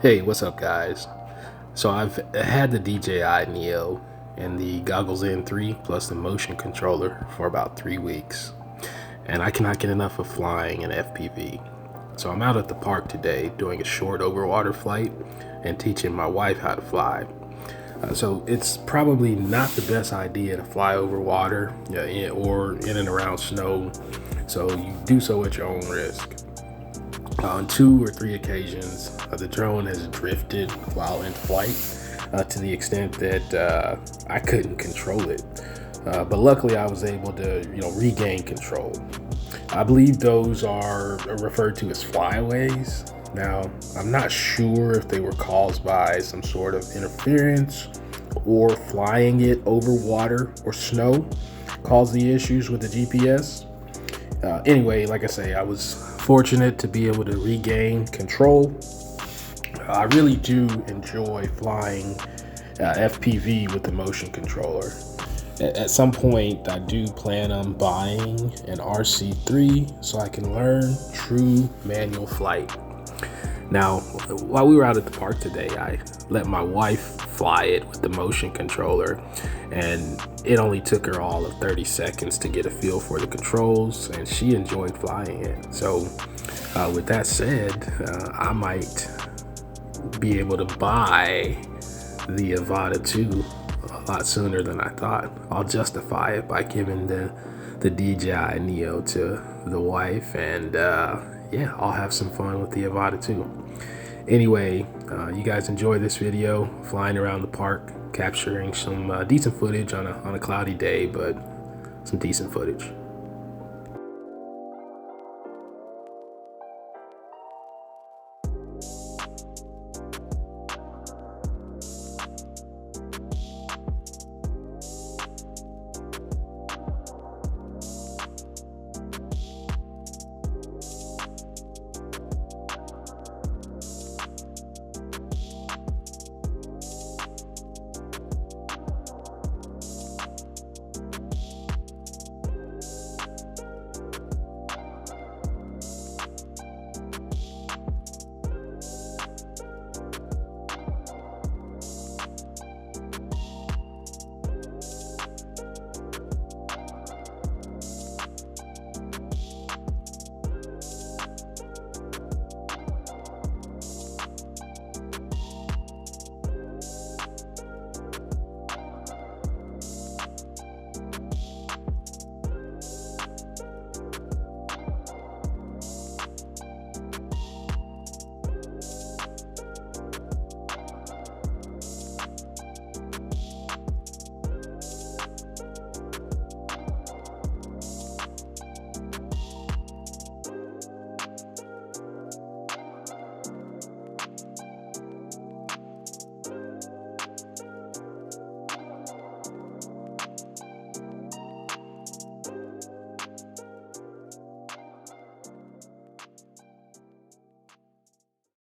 Hey, what's up, guys? So I've had the DJI Neo and the Goggles N3 plus the motion controller for about 3 weeks, and I cannot get enough of flying an FPV. So I'm out at the park today doing a short overwater flight and teaching my wife how to fly. So it's probably not the best idea to fly over water or in and around snow, so you do so at your own risk. On 2 or 3 occasions, the drone has drifted while in flight to the extent that I couldn't control it. But luckily, I was able to, regain control. I believe those are referred to as flyaways. Now, I'm not sure if they were caused by some sort of interference or flying it over water or snow caused the issues with the GPS. Anyway, like I say, I was fortunate to be able to regain control. I really do enjoy flying FPV with the motion controller. At some point, I do plan on buying an RC3 so I can learn true manual flight. Now, while we were out at the park today, I let my wife fly it with the motion controller, and it only took her all of 30 seconds to get a feel for the controls, and she enjoyed flying it. So with that said, I might be able to buy the Avata 2 a lot sooner than I thought. I'll justify it by giving the DJI Neo to the wife, and yeah, I'll have some fun with the Avata 2. Anyway, you guys enjoy this video, flying around the park, capturing some decent footage on a cloudy day, but some decent footage.